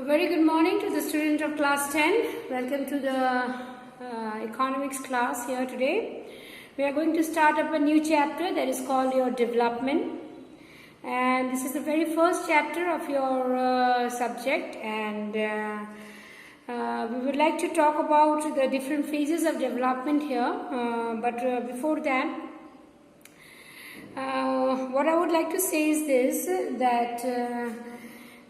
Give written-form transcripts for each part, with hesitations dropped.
A very good morning to the student of class 10. Welcome to the economics class here today. We are going to start up a new chapter that is called your development. And this is the very first chapter of your subject, and we would like to talk about the different phases of development here. But before that, what I would like to say is this, that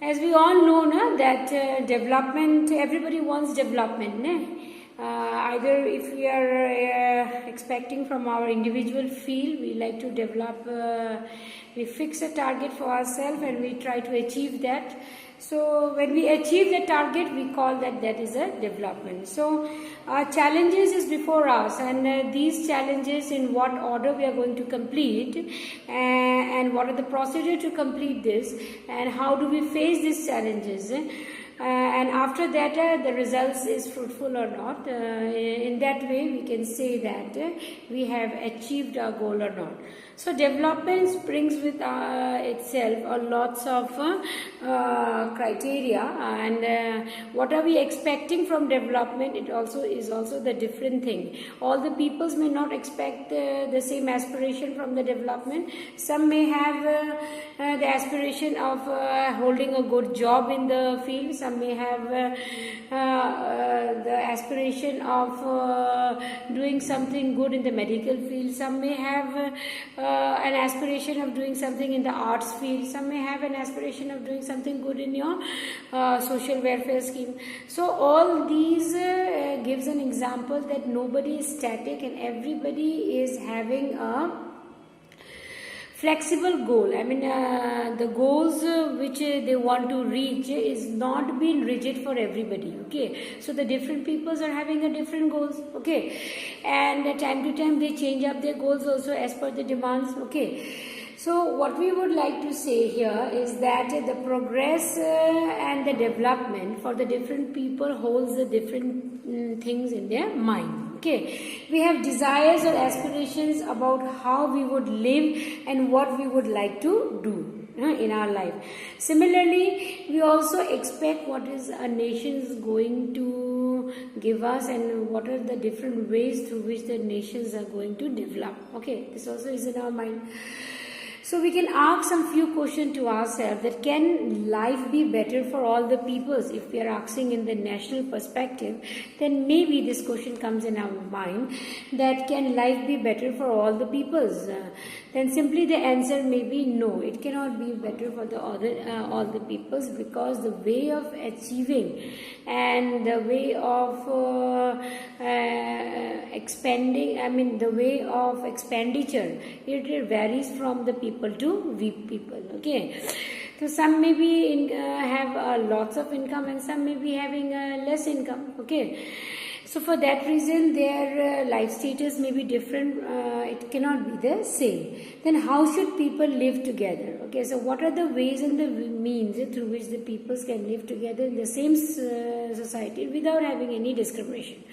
as we all know that development, everybody wants development. Either if we are expecting from our individual field, we like to develop, we fix a target for ourselves and we try to achieve that. So when we achieve the target, we call that is a development. So challenges is before us, and these challenges, in what order we are going to complete, and what are the procedure to complete this, and how do we face these challenges. And after that, the results is fruitful or not. In that way, we can say that we have achieved our goal or not. So development brings with itself a lots of criteria, and what are we expecting from development? It also is the different thing. All the peoples may not expect the same aspiration from the development. Some may have the aspiration of holding a good job in the field. Some may have the aspiration of doing something good in the medical field. Some may have an aspiration of doing something in the arts field. Some may have an aspiration of doing something good in your social welfare scheme. So all these gives an example that nobody is static and everybody is having a flexible goal. I mean, the goals which they want to reach is not being rigid for everybody. Okay, so the different peoples are having a different goals. Okay, and time to time they change up their goals also as per the demands. Okay, so what we would like to say here is that the progress and the development for the different people holds the different things in their mind. Okay, we have desires or aspirations about how we would live and what we would like to do in our life. Similarly, we also expect what is a nation is going to give us and what are the different ways through which the nations are going to develop. Okay, this also is in our mind. So we can ask some few questions to ourselves, that can life be better for all the peoples? If we are asking in the national perspective, then maybe this question comes in our mind, that can life be better for all the peoples? Then simply the answer may be no, it cannot be better for the all the peoples, because the way of achieving and the way of expanding, I mean the way of expenditure, it varies from the people to weak people. Okay, so some may be have lots of income and some may be having less income. Okay, so for that reason their life status may be different. It cannot be the same. Then how should people live together? Okay, so what are the ways and the means through which the peoples can live together in the same society without having any discrimination?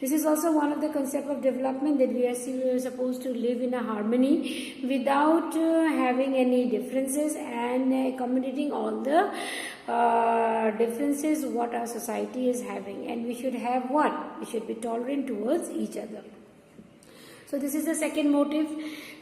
This is also one of the concepts of development, that we are supposed to live in a harmony without having any differences and accommodating all the differences what our society is having. And we should have what? We should be tolerant towards each other. So this is the second motive.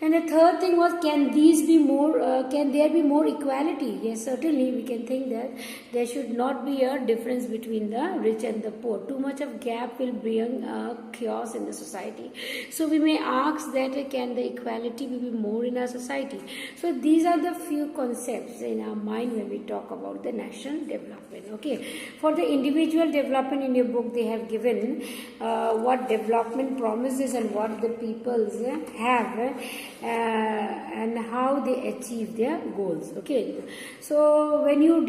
And the third thing was, can there be more equality? Yes, certainly we can think that there should not be a difference between the rich and the poor. Too much of gap will bring chaos in the society. So we may ask that, can the equality be more in our society? So these are the few concepts in our mind when we talk about the national development. Okay, for the individual development, in your book they have given what development promises and what the peoples have, and how they achieve their goals. Okay, so when you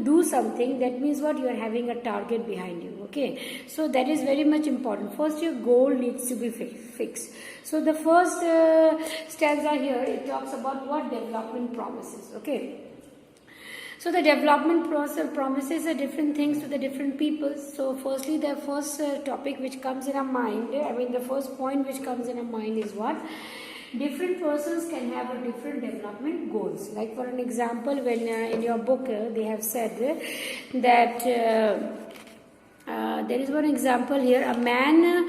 do something, that means what? You are having a target behind you. Okay, so that is very much important. First, your goal needs to be fixed. So the first stanza here, it talks about what development promises. Okay, so the development process promises different things to the different peoples. So firstly, the first topic which comes in our mind, the first point which comes in our mind is what? different persons can have a different development goals. Like for an example, when in your book they have said that there is one example here, a man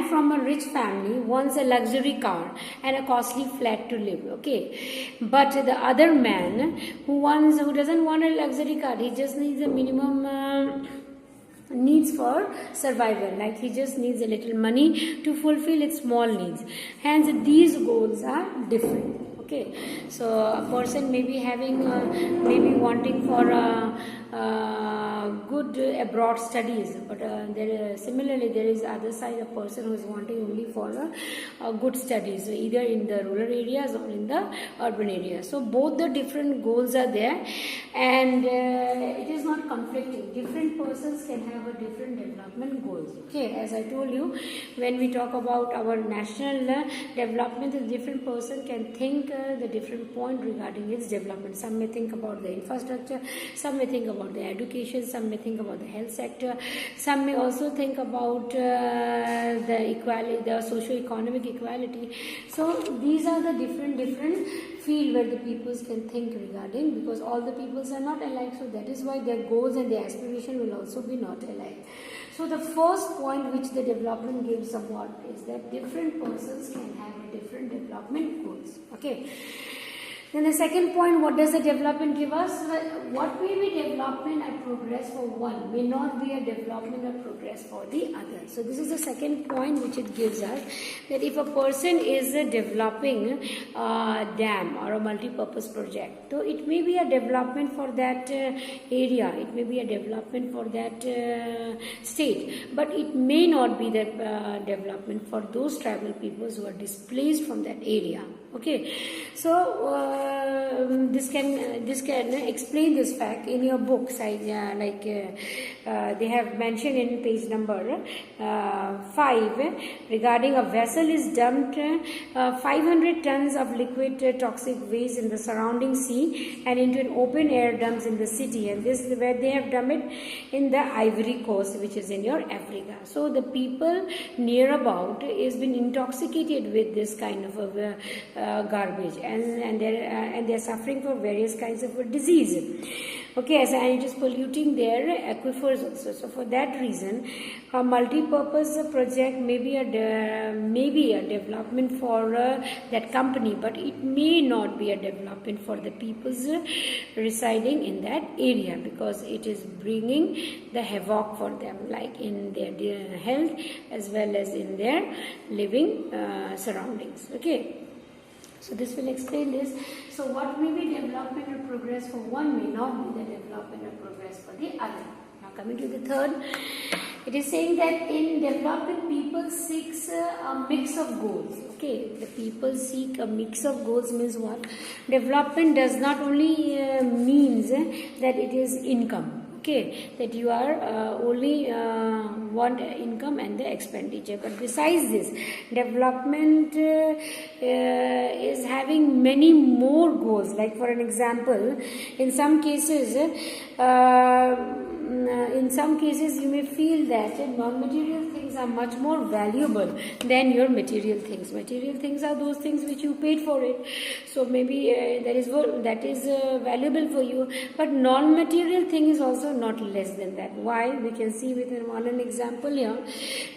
from a rich family wants a luxury car and a costly flat to live, okay, but the other man who doesn't want a luxury car, he just needs a minimum needs for survival, like he just needs a little money to fulfill its small needs. Hence these goals are different. Okay, so a person may be having maybe wanting for good abroad studies, but similarly there is other side, a person who is wanting only for good studies, so either in the rural areas or in the urban areas. So both the different goals are there, and it is not conflicting. Different persons can have a different development goals. Okay, as I told you, when we talk about our national development, a different person can think the different point regarding its development. Some may think about the infrastructure, some may think about the education, some may think about the health sector, some may also think about the equality, the socio-economic equality. So these are the different field where the peoples can think regarding, because all the peoples are not alike, so that is why their goals and their aspiration will also be not alike. So the first point which the development gives about is that different persons can have a different development goals. Okay. Then the second point, what does the development give us? What may be development and progress for one may not be a development or progress for the other. So this is the second point which it gives us, that if a person is developing a dam or a multi-purpose project, so it may be a development for that area, it may be a development for that state, but it may not be the development for those tribal peoples who are displaced from that area. Okay, so this can explain this fact in your books. They have mentioned in page number 5 regarding a vessel is dumped 500 tons of liquid toxic waste in the surrounding sea and into an open air dumps in the city, and this is where they have dumped it in the Ivory Coast, which is in your Africa. So the people near about is been intoxicated with this kind of a garbage, and they're suffering for various kinds of disease. Okay, and it is polluting their aquifers also. So for that reason, a multi-purpose project may be a development for that company, but it may not be a development for the peoples residing in that area, because it is bringing the havoc for them, like in their health as well as in their living surroundings. Okay. So this will explain this. So what may be development or progress for one may not be the development or progress for the other. Now coming to the third, it is saying that in development people seeks a mix of goals. Okay, the people seek a mix of goals means what? Development does not only means that it is income. Okay, that you are only want income and the expenditure, but besides this, development is having many more goals. Like for an example, in some cases you may feel that non-material things are much more valuable than your material things. Material things are those things which you paid for it, so maybe that is valuable for you, but non-material thing is also not less than that. Why? We can see with an example here,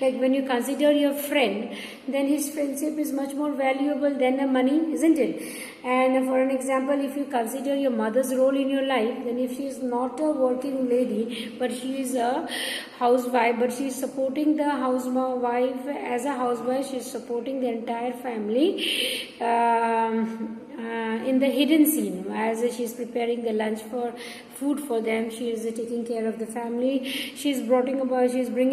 like when you consider your friend, then his friendship is much more valuable than the money, isn't it? And for an example, if you consider your mother's role in your life, then if she is not a working lady, but she is a housewife, but she is supporting the housewife as a housewife, she is supporting the entire family in the hidden scene, as she is preparing the lunch for food for them, she is taking care of the family, she is bringing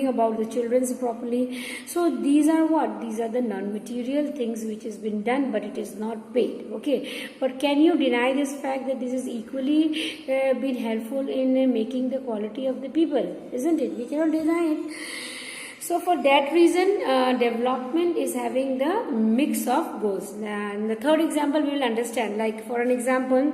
about the children properly. So these are what? These are the non-material things which has been done, but it is not paid. Okay, but can you deny this fact that this is equally been helpful in making the quality of the people, isn't it? We cannot deny it. So for that reason, development is having the mix of goals. And the third example we will understand. Like for an example,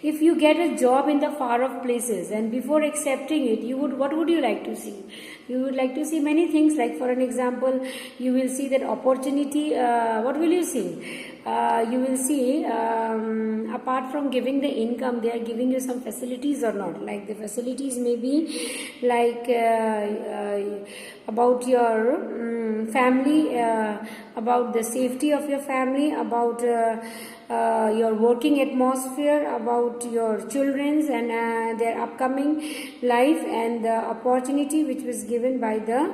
if you get a job in the far off places, and before accepting it, what would you like to see? You would like to see many things. Like for an example, you will see that opportunity. What will you see? You will see, apart from giving the income, they are giving you some facilities or not. Like the facilities may be like about your family, about the safety of your family, about your working atmosphere, about your children's and their upcoming life, and the opportunity which was given by the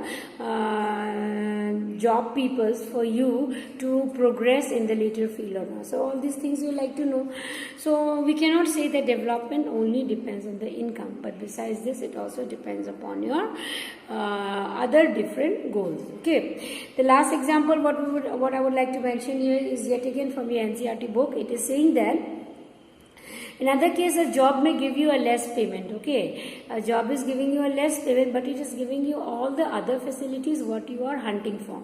job peoples for you to progress in the later field or not. So all these things you like to know. So we cannot say that development only depends on the income, but besides this, it also depends upon your other different goals. Okay. The last example what I would like to mention here is yet again from the NCERT book. It is saying that in other case, a job may give you a less payment. Okay, a job is giving you a less payment, but it is giving you all the other facilities what you are hunting for.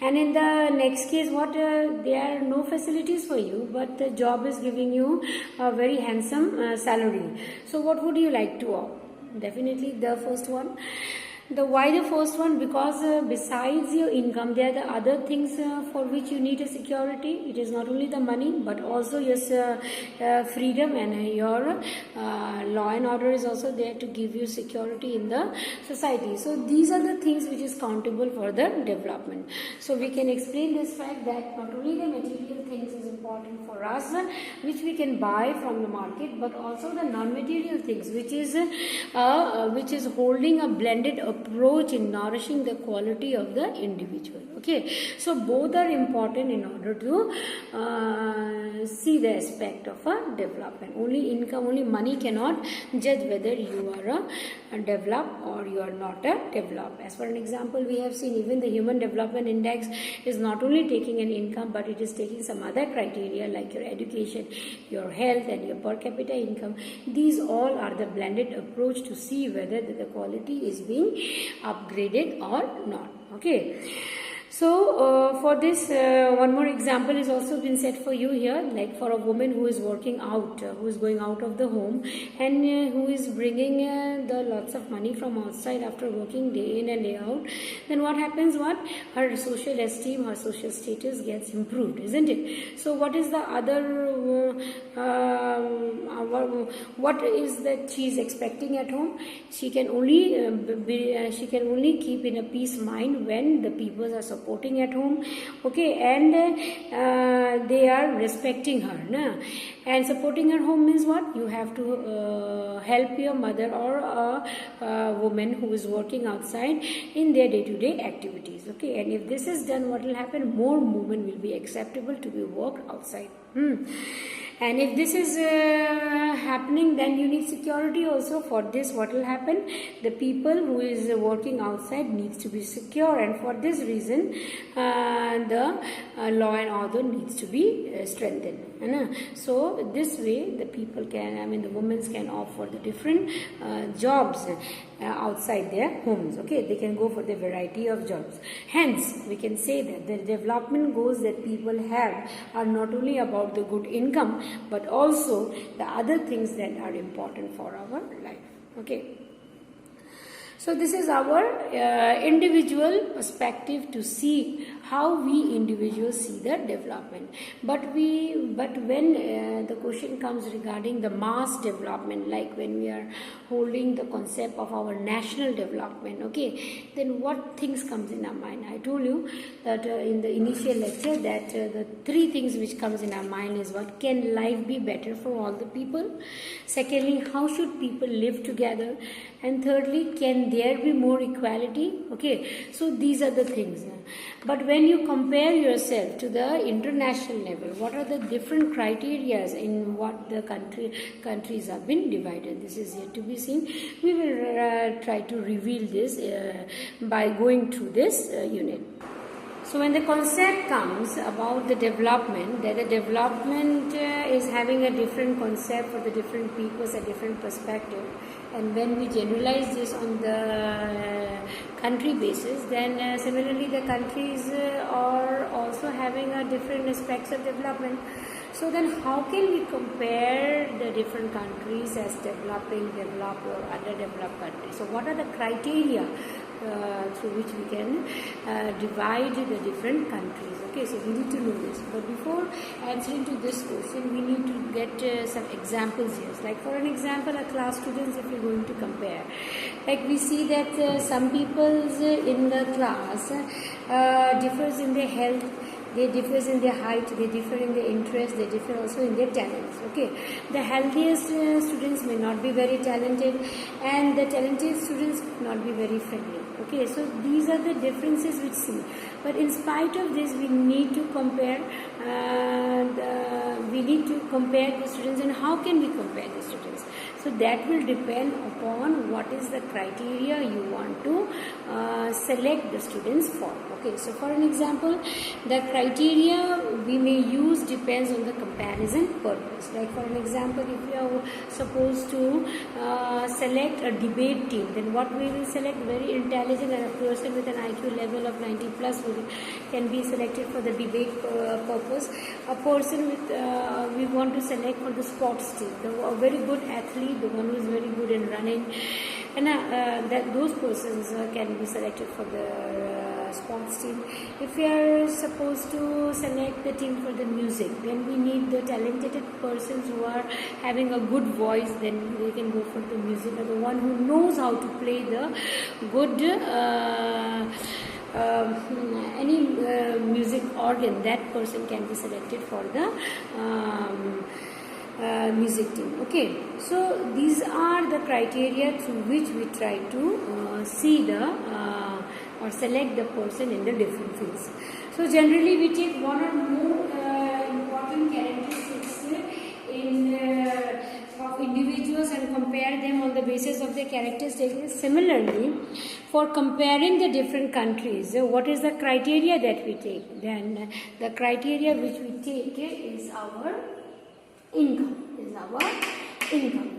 And in the next case, there are no facilities for you, but the job is giving you a very handsome salary. So what would you like to opt? Definitely the first one. Why the first one? Because besides your income, there are the other things for which you need a security. It is not only the money, but also your freedom, and your law and order is also there to give you security in the society. So these are the things which is countable for the development. So we can explain this fact that not only the material things is important for us, which we can buy from the market, but also the non-material things, which is holding a blended approach in nourishing the quality of the individual. Okay, so both are important in order to see the aspect of a development. Only income, only money cannot judge whether you are a developed or you are not a developed. As for an example, we have seen even the Human Development Index is not only taking an income, but it is taking some other criteria like your education, your health, and your per capita income. These all are the blended approach to see whether the quality is being upgraded or not. Okay. So for this, one more example is also been set for you here, like for a woman who is working out, who is going out of the home, and who is bringing the lots of money from outside after working day in and day out. Then what happens? Her social esteem, her social status gets improved, isn't it? So what is the other? What is that she is expecting at home? She can only keep in a peace mind when the people are supporting at home, okay, and they are respecting her. Na? And supporting her home means what? You have to help your mother or a woman who is working outside in their day-to-day activities. Okay, and if this is done, what will happen? More movement will be acceptable to be worked outside. And if this is happening, then you need security also. For this, what will happen? The people who is working outside needs to be secure, and for this reason, the law and order needs to be strengthened. So this way, the people can, the women can opt for the different jobs outside their homes. Okay, they can go for the variety of jobs. Hence, we can say that the development goals that people have are not only about the good income, but also the other things that are important for our life. Okay. So this is our individual perspective to see how we individuals see the development. But when the question comes regarding the mass development, like when we are holding the concept of our national development, okay, then what things comes in our mind? I told you that in the initial lecture that the three things which comes in our mind is what? Can life be better for all the people? Secondly, how should people live together? And thirdly, can there be more equality? Okay, so these are the things. But when you compare yourself to the international level, what are the different criteria in what the countries have been divided? This is yet to be seen. We will try to reveal this by going through this unit. So when the concept comes about the development, that the development is having a different concept for the different peoples, a different perspective, and when we generalize this on the country basis, then similarly the countries are also having a different aspects of development. So then how can we compare the different countries as developing, developed or underdeveloped countries? So what are the criteria through which we can divide the different countries? Okay, so we need to know this. But before answering to this question, we need to get some examples here. Like for an example, a class students, if you're going to compare, like we see that some people in the class differs in their health, they differ in their height, they differ in their interest, they differ also in their talents. Okay, the healthiest students may not be very talented, and the talented students not be very friendly. Okay, so these are the differences which see. But in spite of this, we need to compare. We need to compare the students, and how can we compare the students? So that will depend upon what is the criteria you want to select the students for. Okay, so for an example, the criteria we may use depends on the comparison purpose. Like for an example, if you are supposed to select a debate team, then what we will select? Very intelligent and a person with an IQ level of 90 plus can be selected for the debate purpose. A person with we want to select for the sports team, a very good athlete, the one who is very good in running, and that those persons can be selected for the sports team. If we are supposed to select the team for the music, then we need the talented persons who are having a good voice, then they can go for the music, or the one who knows how to play the good any music organ, that person can be selected for the music team. Okay, so these are the criteria through which we try to see the or select the person in the different fields. So generally we take one or more important characteristics of individuals and compare them on the basis of their characteristics. Similarly, for comparing the different countries, what is the criteria that we take? Then the criteria which we take is our income.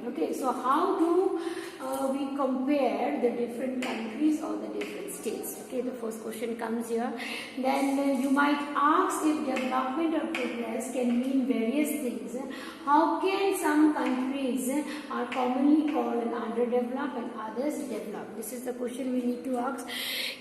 Okay, so how do we compare the different countries or the different states? Okay, the first question comes here. Then you might ask if development or progress can mean various things. How can some countries are commonly called underdeveloped and others developed? This is the question we need to ask.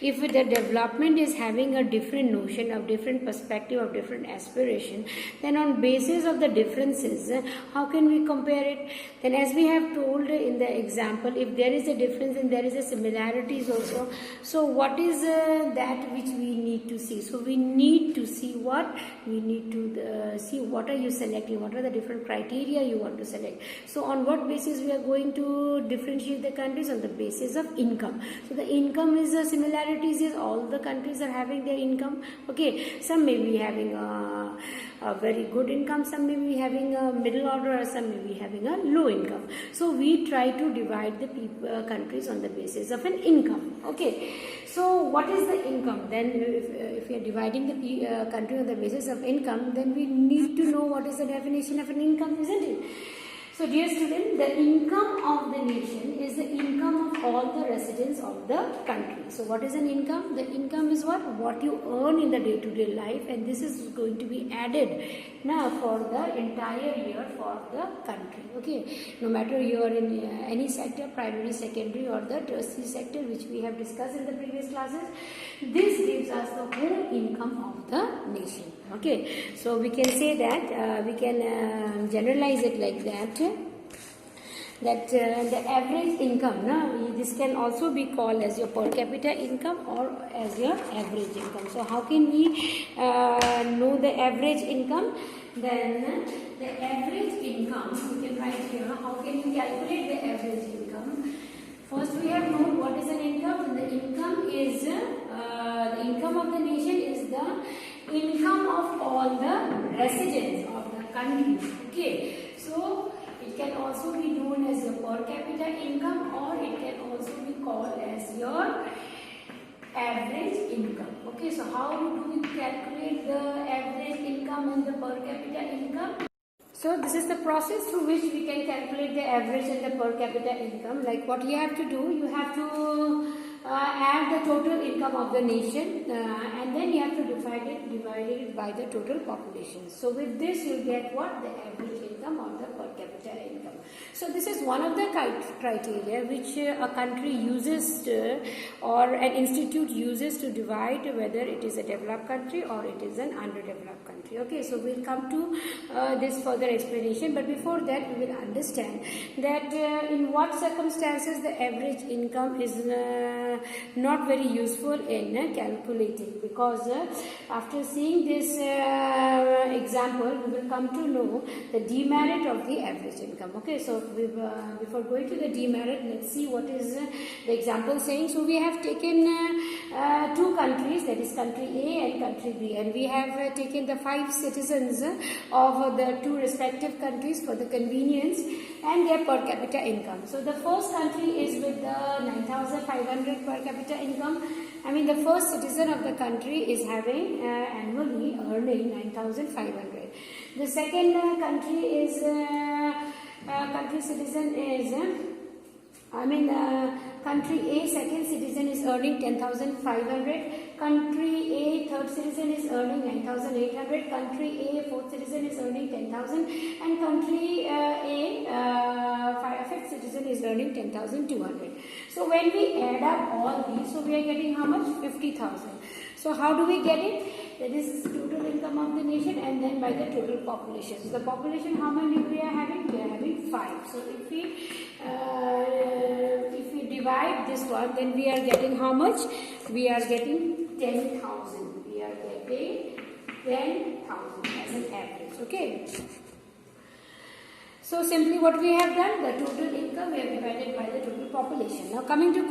If the development is having a different notion, of different perspective, of different aspiration, then on basis of the differences, how can we compare it? Then as we have told in the example, if there is a difference and there is a similarities also, so what is that which we need to see? So we need to see what? We need to see what are you selecting, what are the different criteria you want to select. So on what basis we are going to differentiate the countries? On the basis of income. So the income is the similarities is all the countries are having their income. Okay, some may be having a very good income, some may be having a middle order, or some may be having a low income. So we try to divide the countries on the basis of an income. Okay, so what is the income? Then if we are dividing the country on the basis of income, then we need to know what is the definition of an income, isn't it? So dear student, the income of the nation is the income of all the residents of the country. So what is an income? The income is what? What you earn in the day-to-day life, and this is going to be added now for the entire year for the country. Okay, no matter you are in any sector, primary, secondary or the tertiary sector, which we have discussed in the previous classes, this gives us the whole income of the nation. Okay, so we can say that we can generalize it like that. The average income, this can also be called as your per capita income or as your average income. So how can we know the average income? Then the average income, we can write here, how can you calculate the average income? First we have known what is an income. The income is, the income of the nation is the income of all the residents of the country. Okay, so it can also be known as your per capita income, or it can also be called as your average income. Okay, so how do we calculate the average income and the per capita income? So this is the process through which we can calculate the average and the per capita income. Like what you have to do, you have to add the total income of the nation, and then you have to divide it by the total population. So with this you get what? The average income or the per capita income. So this is one of the criteria which a country uses or an institute uses to divide whether it is a developed country or it is an underdeveloped country. Okay, so we'll come to this further explanation, but before that we will understand that in what circumstances the average income is not very useful in calculating, because after seeing this example we will come to know the demerit of the average income. Okay, so before going to the demerit, let's see what is the example saying. So we have taken two countries, that is country A and country B, and we have taken the 5 citizens of the two respective countries for the convenience and their per capita income. So the first country is with the 9,500 per capita income. I mean, the first citizen of the country is having annually earning 9,500. The second country is country citizen is country A second citizen is earning 10,500, country A third citizen is earning 9,800, country A fourth citizen is earning 10,000, and country A fifth citizen is earning 10,200. So when we add up all these, so we are getting how much? 50,000. So how do we get it? That is total income of the nation and then by the total population. So the population, how many we are having? We are having 5. So if we divide this one, then we are getting how much? We are getting 10,000. We are getting 10,000 as an average. Okay. So simply what we have done, the total income we have divided by the total population. Now coming to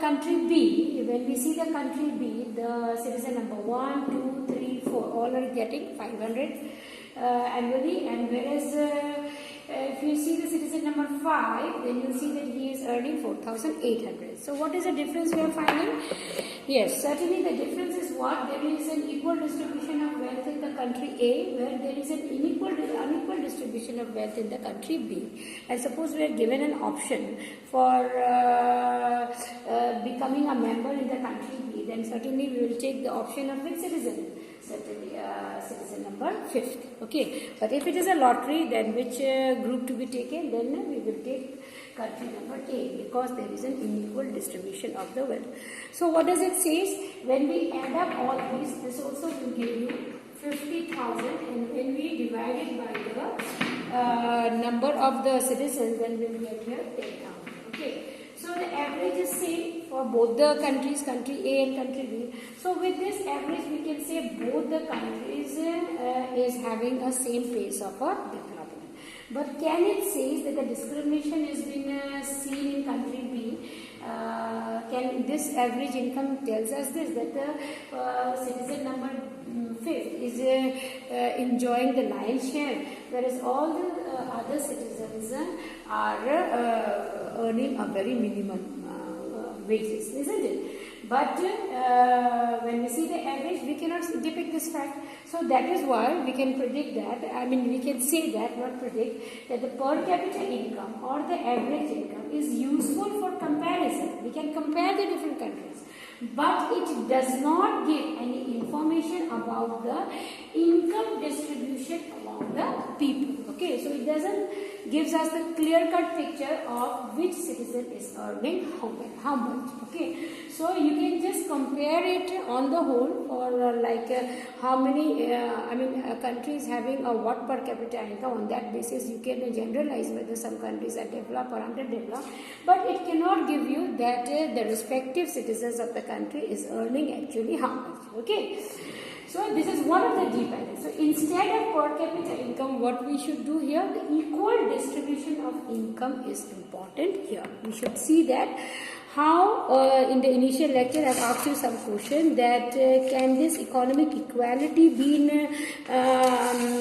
country B, when we see the country B, the citizen number 1, 2, 3, 4, all are getting 500 annually, and whereas if you see the citizen number 5, then you see that he is earning 4,800. So what is the difference we are finding? Yes, certainly the difference is what? There is an equal distribution of wealth in the country A, where there is an unequal distribution of wealth in the country B. And suppose we are given an option for becoming a member in the country B, then certainly we will take the option of which citizen? Certainly citizen number 5th. Okay, but if it is a lottery, then which group to be taken? Then we will take country number A, because there is an unequal distribution of the wealth. So what does it say? When we add up all these, this also will give you 50,000, and when we divide it by the number of the citizens, then we will get here 10,000. Okay. So the average is same for both the countries, country A and country B. So with this average, we can say both the countries is having a same pace of development. But can it say that the discrimination has been seen in country B? Can this average income tells us this, that the citizen number 5th is enjoying the lion's share, whereas all the other citizens are earning a very minimum wages, isn't it? But when we see the average, we cannot depict this fact. So that is why we can predict that, we can say that, not predict, that the per capita income or the average income is useful for comparison. We can compare the different countries, but it does not give any information about the income distribution among the people. Okay, so it doesn't gives us the clear-cut picture of which citizen is earning how much. Okay, so you can just compare it on the whole, or how many countries having a what per capita income. On that basis you can generalize whether some countries are developed or underdeveloped, but it cannot give you that the respective citizens of the country is earning actually how much. Okay, so this is one of the debalance. So instead of per capita income, what we should do here, the equal distribution of income is important here. We should see that how in the initial lecture I have asked you some question that can this economic equality be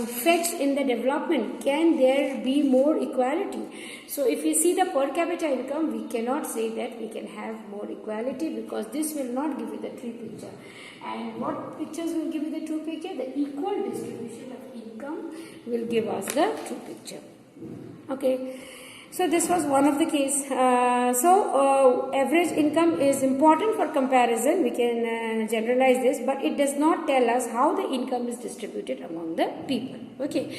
fetched in the development? Can there be more equality? So if we see the per capita income, we cannot say that we can have more equality, because this will not give you the true picture. And what pictures will give you the true picture? The equal distribution of income will give us the true picture. Okay. So this was one of the case. Average income is important for comparison. We can generalize this, but it does not tell us how the income is distributed among the people. Okay.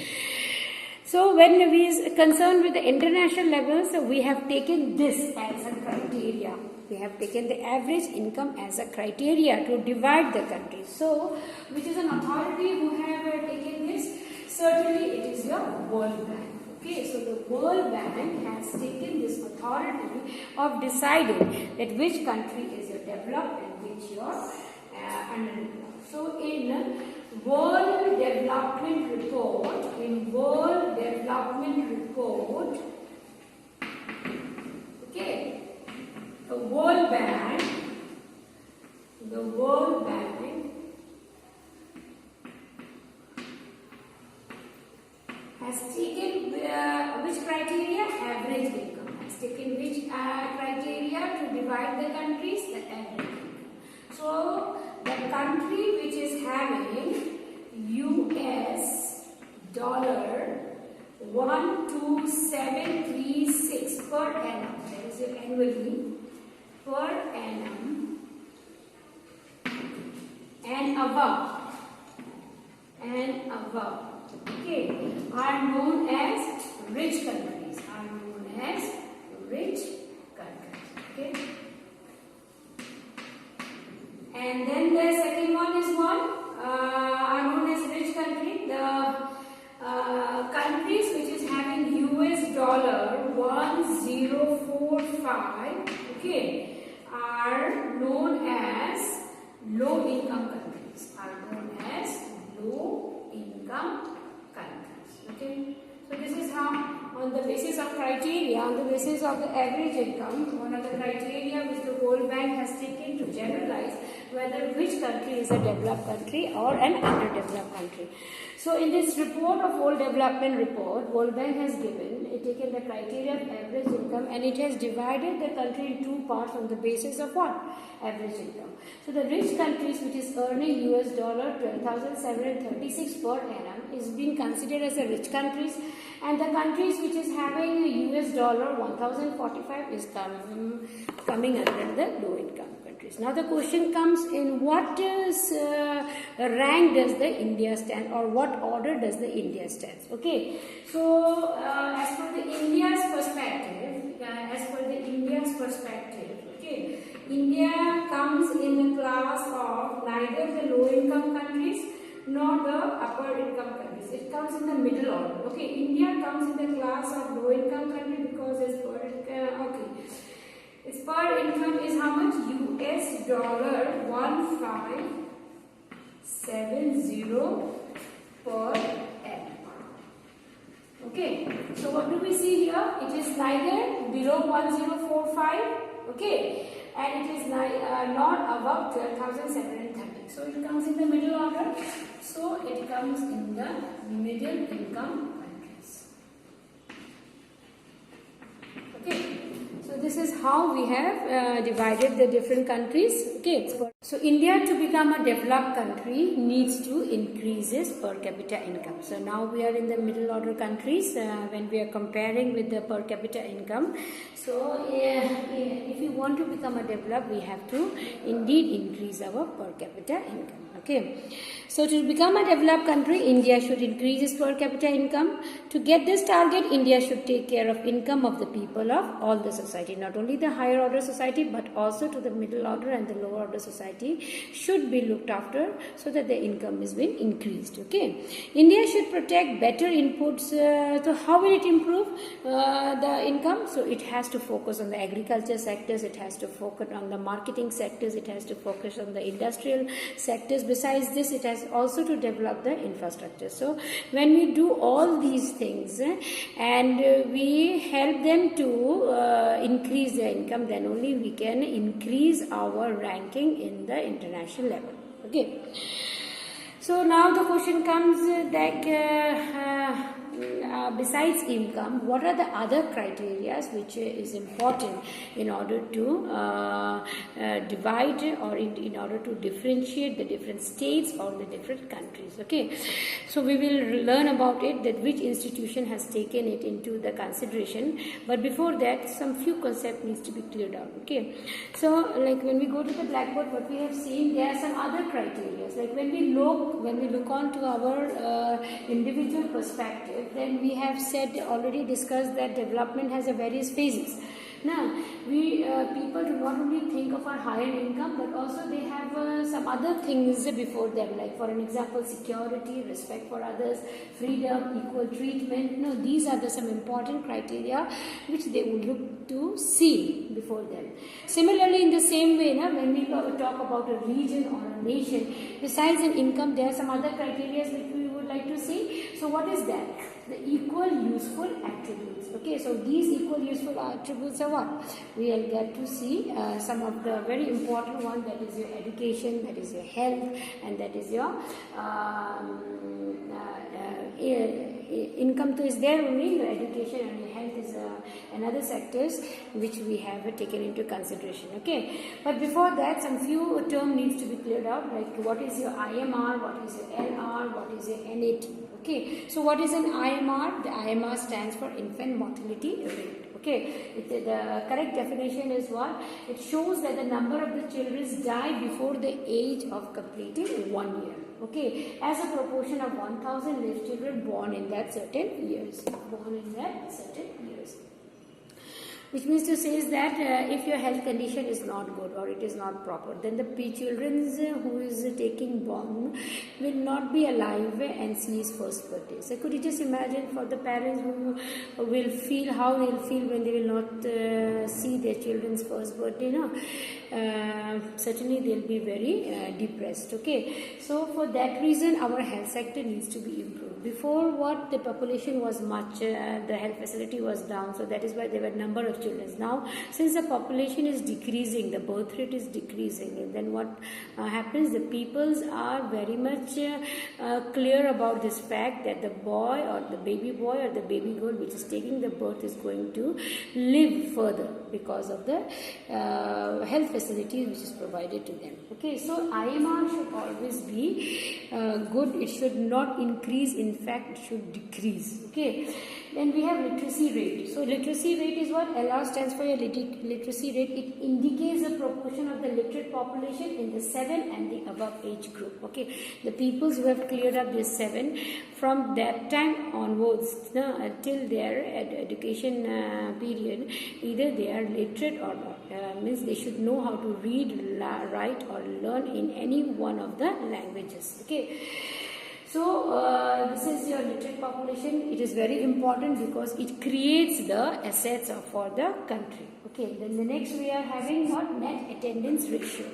So when we are concerned with the international levels, we have taken this as a criteria. We have taken the average income as a criteria to divide the countries. So, which is an authority who have taken this? Certainly, it is your World Bank. Okay, so the World Bank has taken this authority of deciding that which country is your developed and which your underdeveloped. So in World Development Report, okay, the World Bank has taken which criteria? Average income. Has taken which criteria to divide the countries? The average income. So the country which is having US dollar 12736 per annum, that is your annually, per annum, and above, okay, are known as rich countries. Okay. And then the second one is are known as rich country. The countries which is having US dollar 1045, okay, are known as low income countries. Okay. So this is how, on the basis of criteria, on the basis of the average income, one of the criteria which the World Bank has taken to generalize whether which country is a developed country or an underdeveloped country. So in this report of World Development Report, World Bank has taken the criteria of average income, and it has divided the country in two parts on the basis of what? Average income. So the rich countries which is earning US dollar 12,736 per annum is being considered as a rich countries, and the countries which is having US dollar 1045 is coming under the low income countries. Now the question comes, in what rank does the India stand, or what order does the India stand? Okay, so as per the India's perspective, okay, India comes in the class of neither the low income countries nor the upper income countries. It comes in the middle order. Okay, India comes in the class of low income country because its its per income is how much? US dollar 1570 per annum. Okay, so what do we see here? It is neither below 1045, okay, and it is not above 12,730. So it comes in the middle order. So it comes in the middle income countries. Okay. So this is how we have divided the different countries. Okay. So India, to become a developed country, needs to increase its per capita income. So now we are in the middle order countries when we are comparing with the per capita income. So if we want to become a developed, we have to indeed increase our per capita income. Okay. So to become a developed country, India should increase its per capita income. To get this target, India should take care of income of the people of all the society, not only the higher order society, but also to the middle order and the lower order society should be looked after so that the income is being increased. Okay. India should protect better inputs. So how will it improve the income? So it has to focus on the agriculture sectors, it has to focus on the marketing sectors, it has to focus on the industrial sectors. Besides this, it has also to develop the infrastructure. So when we do all these things and we help them to increase their income, then only we can increase our ranking in the international level. Okay. So now the question comes that besides income, what are the other criteria which is important in order to divide or in order to differentiate the different states or the different countries. Okay, so we will learn about it, that which institution has taken it into the consideration. But before that, some few concepts needs to be cleared out. Okay, so like when we go to the blackboard, what we have seen, there are some other criteria. Like when we look on to our individual perspective, then we have already discussed that development has a various phases. Now, people do not only think of our higher income, but also they have some other things before them, like for an example, security, respect for others, freedom, equal treatment. No, these are some important criteria which they would look to see before them. Similarly, in the same way, when we talk about a region or a nation, besides an income, there are some other criteria which we would like to see. So, what is that? The equal useful attributes. Okay, so these equal useful attributes are what? We will get to see some of the very important one, that is your education, that is your health, and that is your income too is there only, your education and your health is another sectors which we have taken into consideration. Okay, but before that, some few term needs to be cleared out, like what is your IMR, what is your LR, what is your NAT. Okay, so what is an IMR? The IMR stands for infant mortality rate. Okay, the correct definition is what? It shows that the number of the children die before the age of completing 1 year. Okay, as a proportion of 1,000 live children born in that certain years. Which means to say is that if your health condition is not good or it is not proper, then the children who is taking born will not be alive and see his first birthday. So could you just imagine for the parents who will feel, how they will feel when they will not see their children's first birthday? No, certainly they will be very depressed. Okay, so for that reason our health sector needs to be improved. Before, what, the population was much, the health facility was down, so that is why there were number of children. Now, since the population is decreasing, the birth rate is decreasing, and then what happens, the peoples are very much clear about this fact that the boy or the baby boy or the baby girl which is taking the birth is going to live further because of the health facilities which is provided to them. Okay, so IMR should always be good. It should not increase, in fact it should decrease. Okay, then we have literacy rate. So literacy rate is what? LR stands for your literacy rate. It indicates the proportion of the literate population in the 7 and the above age group. Okay, the peoples who have cleared up this 7, from that time onwards till their education period, either they are literate or not. Means they should know how to read, write or learn in any one of the languages. Okay, so this is your literate population. It is very important because it creates the assets for the country. Okay, then the next we are having what? Net attendance ratio.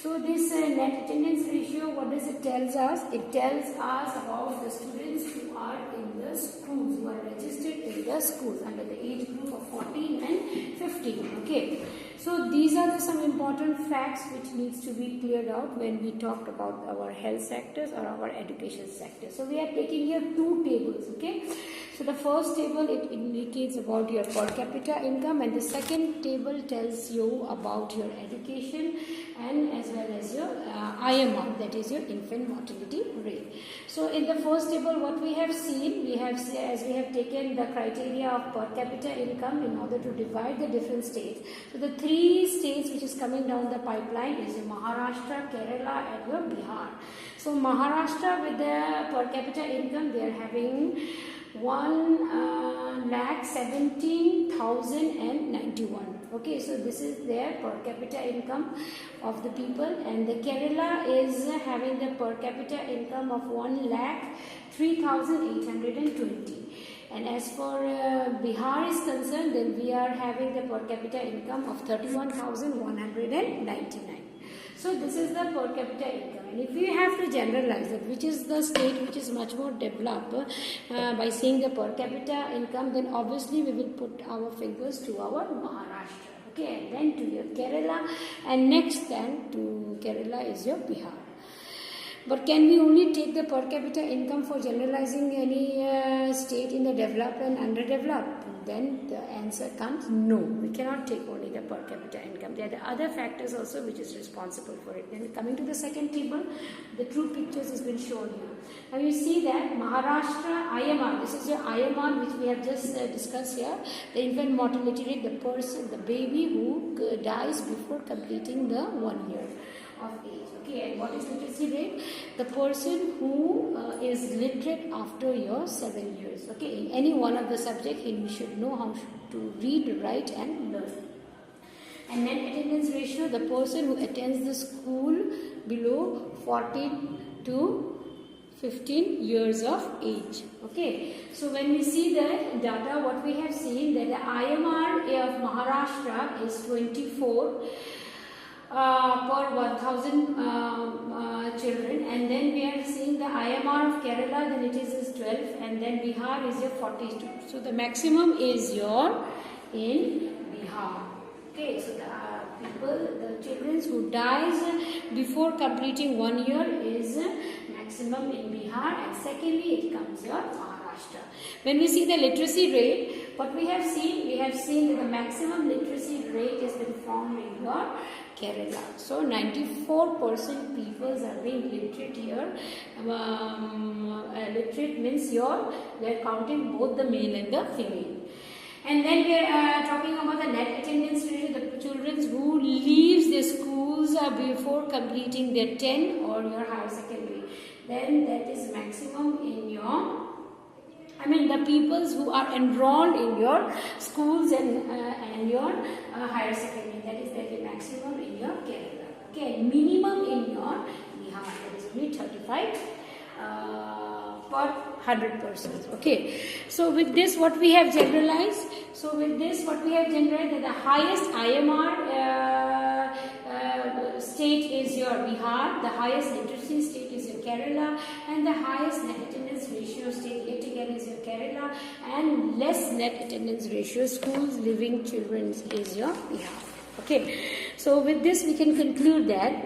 So this net attendance ratio, what does it tells us? It tells us about the students who are in the schools, who are registered in the schools under the age group of 14 and 15. Okay, so these are some important facts which needs to be cleared out when we talk about our health sectors or our education sector. So we are taking here 2 tables. Okay, so the first table, it indicates about your per capita income, and the second table tells you about your education and as well as your IMR, that is your infant mortality rate. So in the first table, what we have seen, we have taken the criteria of per capita income in order to divide the different states. So the 3 states which is coming down the pipeline is Maharashtra, Kerala and your Bihar. So Maharashtra, with the per capita income, they are having 1,17,091. Okay, so this is their per capita income of the people, and the Kerala is having the per capita income of 1,03,820. And as for Bihar is concerned, then we are having the per capita income of 31,199. So this is the per capita income, and if we have to generalize it, which is the state which is much more developed by saying the per capita income, then obviously we will put our fingers to our Maharashtra. Okay, and then to your Kerala, and next then to Kerala is your Bihar. But can we only take the per capita income for generalizing any state in the developed and underdeveloped? Then the answer comes no. We cannot take only the per capita income. There are the other factors also which is responsible for it. Then coming to the second table, the true pictures has been shown here. Now you see that Maharashtra IMR, this is your IMR which we have just discussed here, the infant mortality rate, the baby who dies before completing the 1 year of age. Okay, and what is literacy rate? The person who is literate after your 7 years. Okay, in any one of the subject, he should know how to read, write and learn. And net attendance ratio, the person who attends the school below 14 to 15 years of age. Okay, so when we see the data, what we have seen that the IMR of Maharashtra is 24 per 1000 children, and then we are seeing the IMR of Kerala, then it is 12, and then Bihar is your 42. So the maximum is your in Bihar. Okay, so the children who dies before completing 1 year is maximum in Bihar, and secondly it comes your Maharashtra. When we see the literacy rate, what we have seen that the maximum literacy rate has been found in your Kerala. So 94% people are being literate here. Literate means they are counting both the male and the female. And then we are talking about the net attendance rate, the children who leaves the schools before completing their 10 or your higher secondary. Then that is maximum in your, the peoples who are enrolled in your schools and your higher secondary. That is the maximum in your Kerala. Okay, minimum in your Bihar. That is only 35 per 100%. Okay, so with this what we have generalized. That the highest IMR state is your Bihar, the highest literacy state is your Kerala, and the highest net attendance ratio state yet again is your Kerala, and less net attendance ratio schools living children is your Bihar. Okay, so with this we can conclude that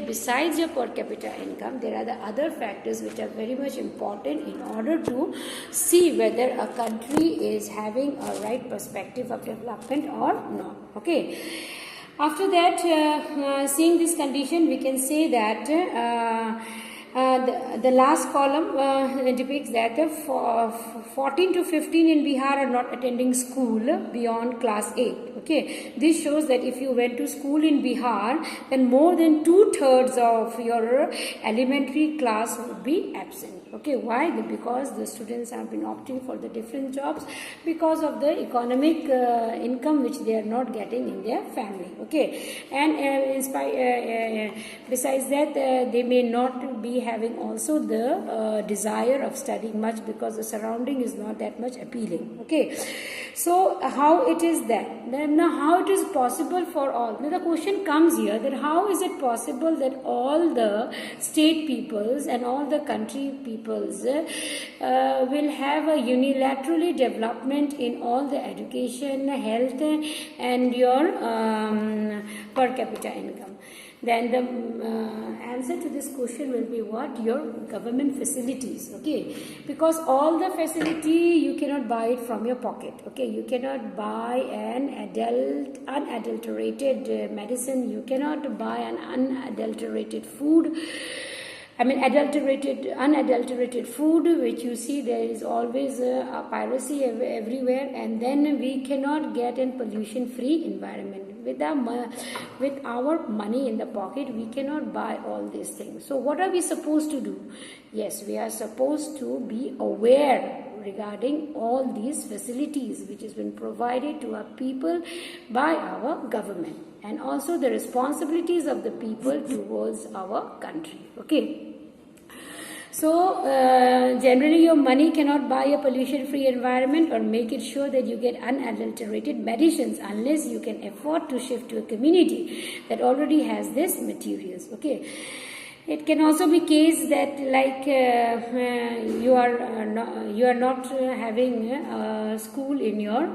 besides your per capita income, there are the other factors which are very much important in order to see whether a country is having a right perspective of development or not. Okay. After that, seeing this condition, we can say that the last column depicts that 14 to 15 in Bihar are not attending school beyond class 8. Okay, this shows that if you went to school in Bihar, then more than 2/3 of your elementary class would be absent. Okay, why? Because the students have been opting for the different jobs because of the economic income which they are not getting in their family. Okay, and besides that, they may not be having also the desire of studying much because the surrounding is not that much appealing. Okay, so how it is that? Now how it is possible for all? Now the question comes here that how is it possible that all the state peoples and all the country peoples will have a unilaterally development in all the education, health and your per capita income? Then the answer to this question will be what? Your government facilities. Okay, because all the facility you cannot buy it from your pocket. Okay, you cannot buy an unadulterated medicine. You cannot buy an unadulterated food. Unadulterated food, which you see there is always a piracy everywhere, and then we cannot get a pollution-free environment. With our money in the pocket, we cannot buy all these things. So what are we supposed to do? Yes, we are supposed to be aware regarding all these facilities which has been provided to our people by our government, and also the responsibilities of the people towards our country. Okay. So, generally your money cannot buy a pollution-free environment or make it sure that you get unadulterated medicines unless you can afford to shift to a community that already has these materials. Okay. It can also be case that like you are not having a school in your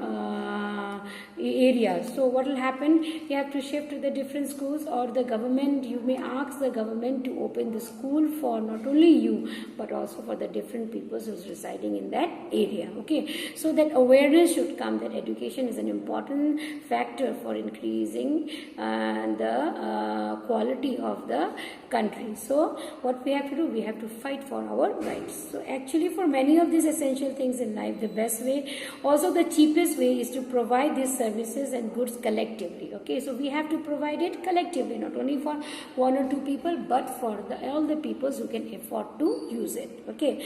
areas. So what will happen? You have to shift to the different schools, or the government, you may ask the government to open the school for not only you but also for the different peoples who's residing in that area. Okay, so that awareness should come that education is an important factor for increasing the quality of the country. So what we have to do, we have to fight for our rights. So actually for many of these essential things in life, the best way, also the cheapest way, is to provide these services and goods collectively. Okay, so we have to provide it collectively, not only for one or two people but for all the peoples who can afford to use it. Okay,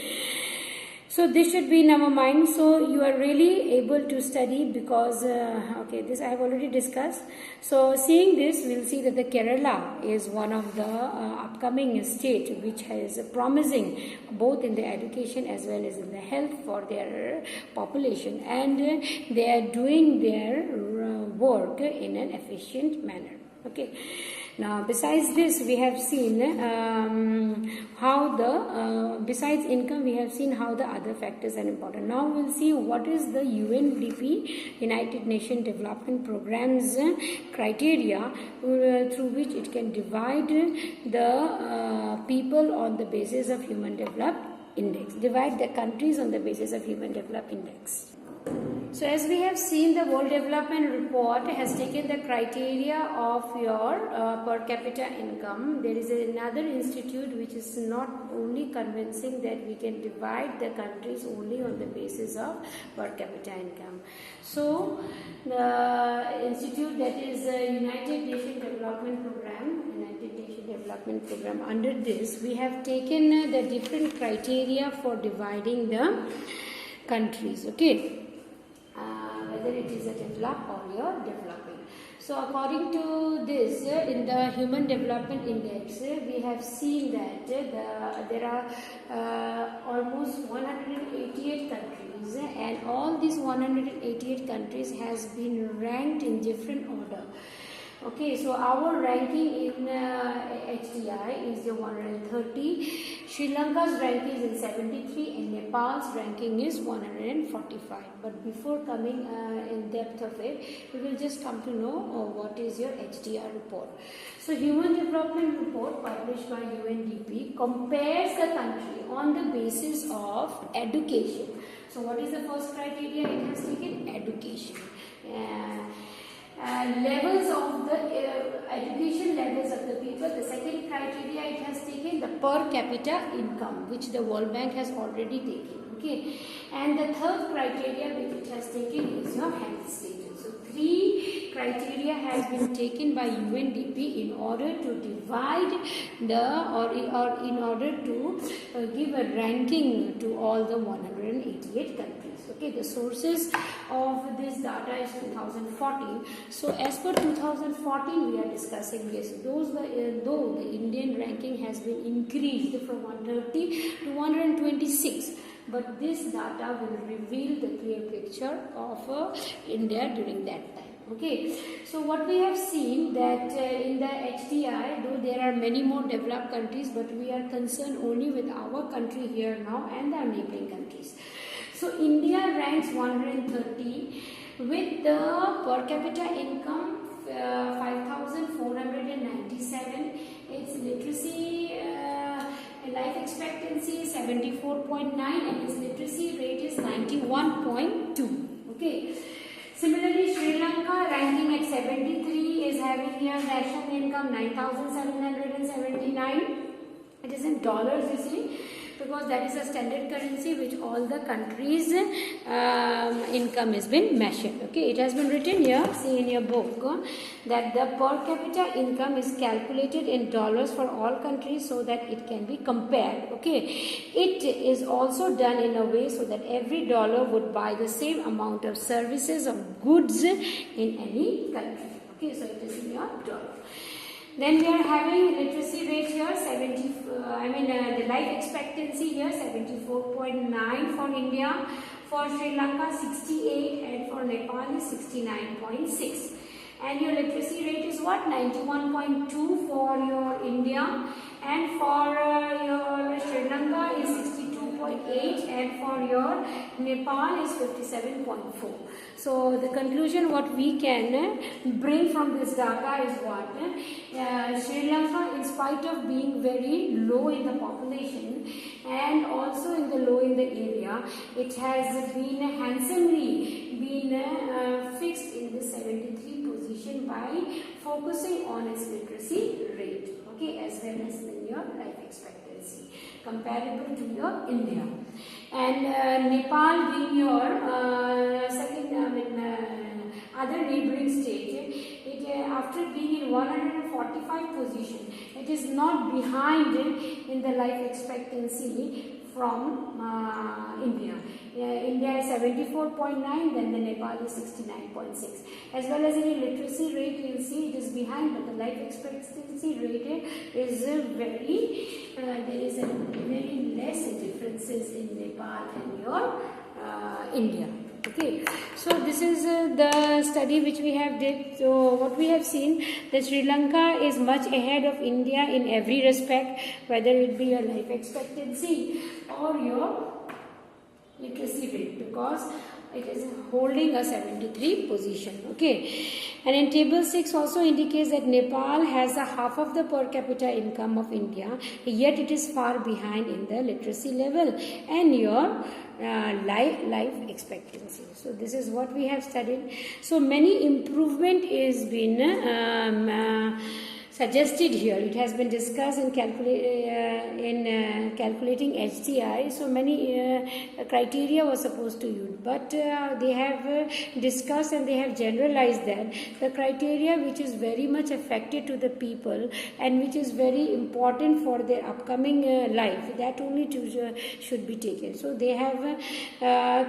so this should be in our mind. So you are really able to study because okay, this I have already discussed. So seeing this, we'll see that the Kerala is one of the upcoming state which has promising both in the education as well as in the health for their population, and they are doing their work in an efficient manner. Okay. Now, besides this, we have seen how the, besides income, we have seen how the other factors are important. Now, we'll see what is the UNDP, United Nations Development Program's criteria through which it can divide the people on the basis of Human Development Index, divide the countries on the basis of Human Development Index. So as we have seen, the World Development Report has taken the criteria of your per capita income. There is another institute which is not only convincing that we can divide the countries only on the basis of per capita income. So the institute, that is United Nations Development Program, under this we have taken the different criteria for dividing the countries. Okay, whether it is a developed or you're developing. So according to this, in the Human Development Index, we have seen that there are almost 188 countries, and all these 188 countries has been ranked in different order. Okay, so our ranking in HDI is the 130, Sri Lanka's ranking is in 73, and Nepal's ranking is 145. But before coming in depth of it, we will just come to know what is your HDR report. So Human Development Report published by UNDP compares the country on the basis of education. So what is the first criteria it has taken? Education. Levels of the education levels of the people. The second criteria it has taken the per capita income, which the World Bank has already taken. Okay, and the third criteria which it has taken is your health status. So three criteria has been taken by UNDP in order to divide the or in order to give a ranking to all the 188 countries. Okay, the sources of this data is 2014. So as per 2014, we are discussing this. Though the Indian ranking has been increased from 130 to 126, but this data will reveal the clear picture of India during that time. Okay, so what we have seen that in the HDI, though there are many more developed countries, but we are concerned only with our country here now and our neighboring countries. So India ranks 130 with the per capita income 5,497. Its literacy life expectancy 74.9, and its literacy rate is 91.2. Okay. Similarly, Sri Lanka ranking at 73 is having here national income 9,779. It is in dollars, you see, because that is a standard currency which all the countries' income has been measured. Okay, it has been written here, see in your book, that the per capita income is calculated in dollars for all countries so that it can be compared. Okay, it is also done in a way so that every dollar would buy the same amount of services or goods in any country. Okay, so it is in your dollar. Then we are having literacy rate here, the life expectancy here 74.9 for India, for Sri Lanka 68, and for Nepal is 69.6. And your literacy rate is what? 91.2 for your India, and for your Sri Lanka is 62.9, 57.8, and for your Nepal is 57.4. So the conclusion what we can bring from this data is what? Sri Lanka, in spite of being very low in the population and also in the low in the area, it has been handsomely been fixed in the 73 position by focusing on its literacy rate, okay, as well as in your life expectancy comparable to your India. And Nepal being your second, other neighboring state, after being in 145 position, it is not behind in the life expectancy from India. India is 74.9, then the Nepal is 69.6. As well as in literacy rate, you will see it is behind, but the life expectancy rate is there is a very less differences in Nepal and your India. Okay, so this is the study which we have did. So what we have seen, that Sri Lanka is much ahead of India in every respect, whether it be your life expectancy or your literacy rate, because it is holding a 73 position. Okay, and in table 6 also indicates that Nepal has a half of the per capita income of India, yet it is far behind in the literacy level and your life expectancy. So this is what we have studied. So many improvement is been suggested here. It has been discussed in calculating HDI. So many criteria were supposed to use, but they have discussed and they have generalized that the criteria which is very much affected to the people and which is very important for their upcoming life, that only should be taken. So they have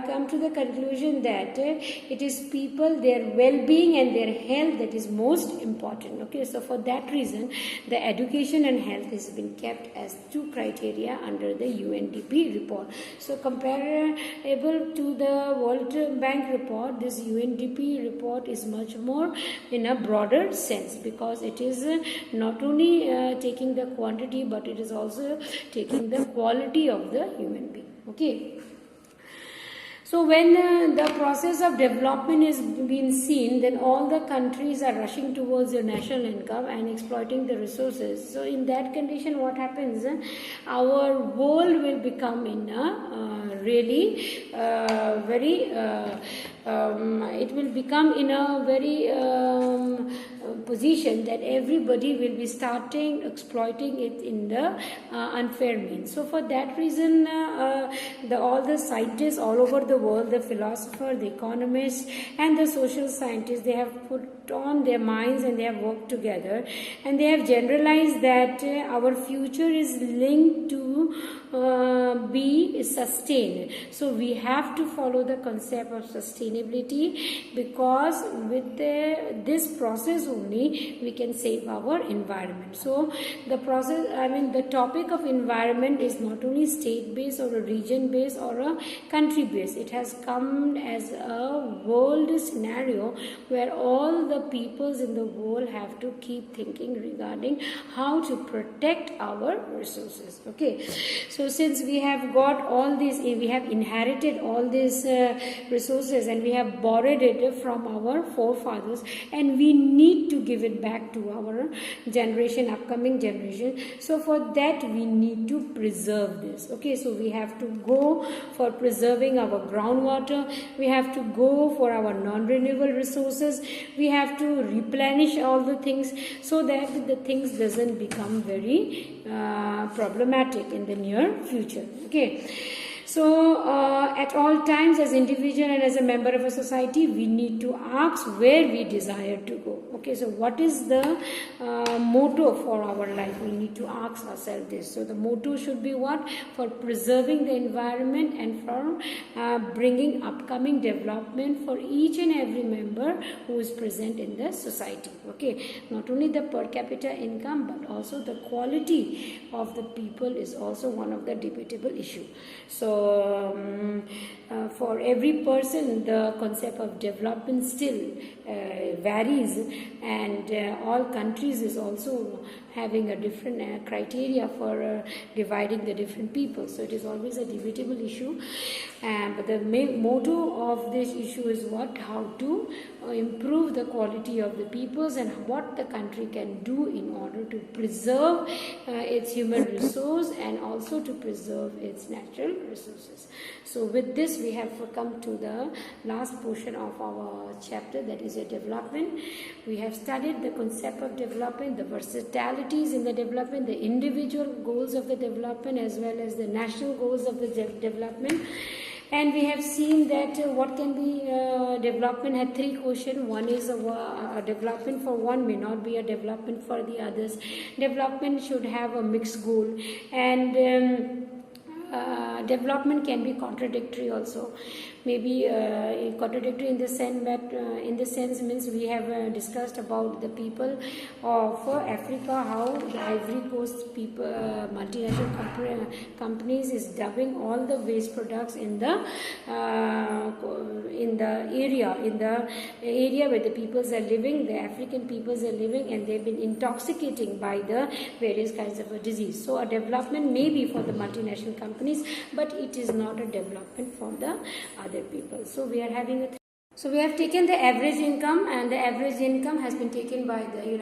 come to the conclusion that it is people, their well-being and their health that is most important. Okay, so for that reason, the education and health has been kept as two criteria under the UNDP report. So comparable to the World Bank report, this UNDP report is much more in a broader sense, because it is not only taking the quantity, but it is also taking the quality of the human being. Okay. So when the process of development is being seen, then all the countries are rushing towards their national income and exploiting the resources. So in that condition, what happens? Our world will become in a really it will become in a very position that everybody will be starting exploiting it in the unfair means. So for that reason, all the scientists all over the world, the philosopher, the economists and the social scientists, they have put on their minds and they have worked together and they have generalized that our future is linked to be sustained. So we have to follow the concept of sustainability, because with this process only we can save our environment. So the process, the topic of environment is not only state based or a region based or a country based. It has come as a world scenario where all the peoples in the world have to keep thinking regarding how to protect our resources. Okay, so since we have got all these, we have inherited all these resources and we have borrowed it from our forefathers, and we need to give it back to our generation, upcoming generation. So for that we need to preserve this. Okay, so we have to go for preserving our groundwater, we have to go for our non-renewable resources, we have to replenish all the things so that the things doesn't become very problematic in the near future. Okay, so at all times, as individual and as a member of a society, we need to ask where we desire to go. Okay, so what is the motto for our life? We need to ask ourselves this. So the motto should be what? For preserving the environment and for bringing upcoming development for each and every member who is present in the society. Okay, not only the per capita income, but also the quality of the people is also one of the debatable issue. So for every person, the concept of development still varies, and all countries is also having a different criteria for dividing the different people. So it is always a debatable issue. But the main motto of this issue is what? How to improve the quality of the peoples and what the country can do in order to preserve its human resource and also to preserve its natural resources. So with this we have come to the last portion of our chapter, that is a development. We have studied the concept of development, the versatilities in the development, the individual goals of the development as well as the national goals of the development. And we have seen that what can be development had three questions. One is a development for one may not be a development for the others. Development should have a mixed goal, and development can be contradictory also. Maybe contradictory in the sense means we have discussed about the people of Africa, how the Ivory Coast people, multinational companies is dumping all the waste products in the area where the peoples are living, the African peoples are living, and they've been intoxicating by the various kinds of a disease. So a development may be for the multinational companies, but it is not a development for the other people. So we are having a so we have taken the average income, and the average income has been taken by the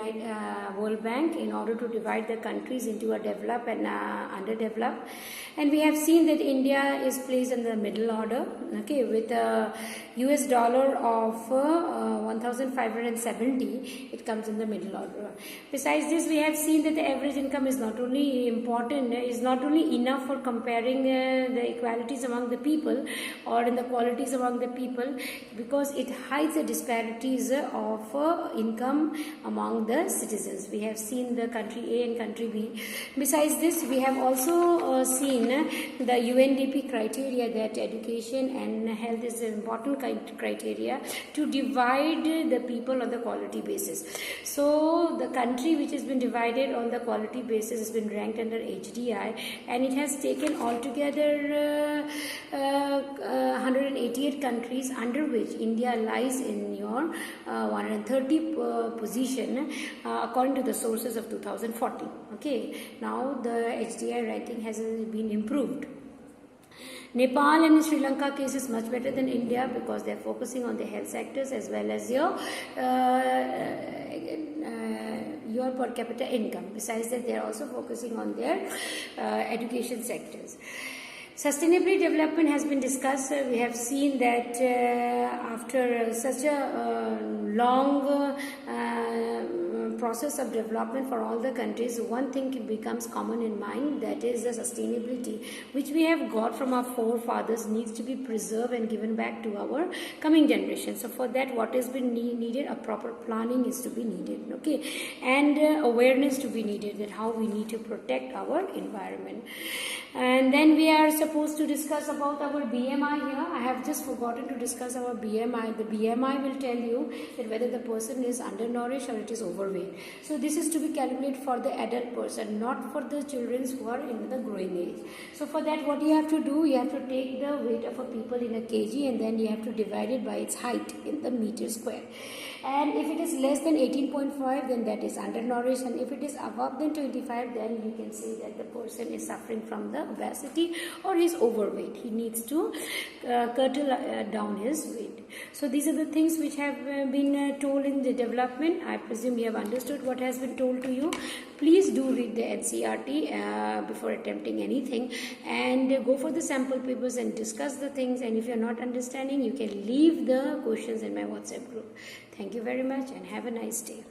World Bank in order to divide the countries into a developed and underdeveloped. And we have seen that India is placed in the middle order, okay, with a US dollar of 1,570. It comes in the middle order. Besides this, we have seen that the average income is not only important, is not only enough for comparing the equalities among the people or in the qualities among the people, because it hides the disparities of income among the citizens. We have seen the country A and country B. Besides this, we have also seen the UNDP criteria that education and health is an important criteria to divide the people on the quality basis. So the country which has been divided on the quality basis has been ranked under HDI, and it has taken altogether 188 countries, under which India lies in your 130 position according to the sources of 2014. Okay, now the HDI ranking has been improved. Nepal and Sri Lanka case is much better than India because they are focusing on the health sectors as well as your per capita income. Besides that, they are also focusing on their education sectors. Sustainable development has been discussed. We have seen that after such a long process of development for all the countries, one thing becomes common in mind, that is the sustainability which we have got from our forefathers needs to be preserved and given back to our coming generation. So for that, what has been needed, a proper planning is to be needed, okay, and awareness to be needed that how we need to protect our environment. And then we are supposed to discuss about our BMI here. I have just forgotten to discuss our BMI. The BMI will tell you that whether the person is undernourished or it is overweight. So this is to be calculated for the adult person, not for the children who are in the growing age. So for that, what you have to do, you have to take the weight of a people in a kg and then you have to divide it by its height in the meter square. And if it is less than 18.5, then that is undernourished, and if it is above than 25, then you can say that the person is suffering from the obesity or is overweight. He needs to curtail down his weight. So these are the things which have been told in the development. I presume you have understood what has been told to you. Please do read the NCERT before attempting anything, and go for the sample papers and discuss the things. And if you are not understanding, you can leave the questions in my WhatsApp group. Thank you very much and have a nice day.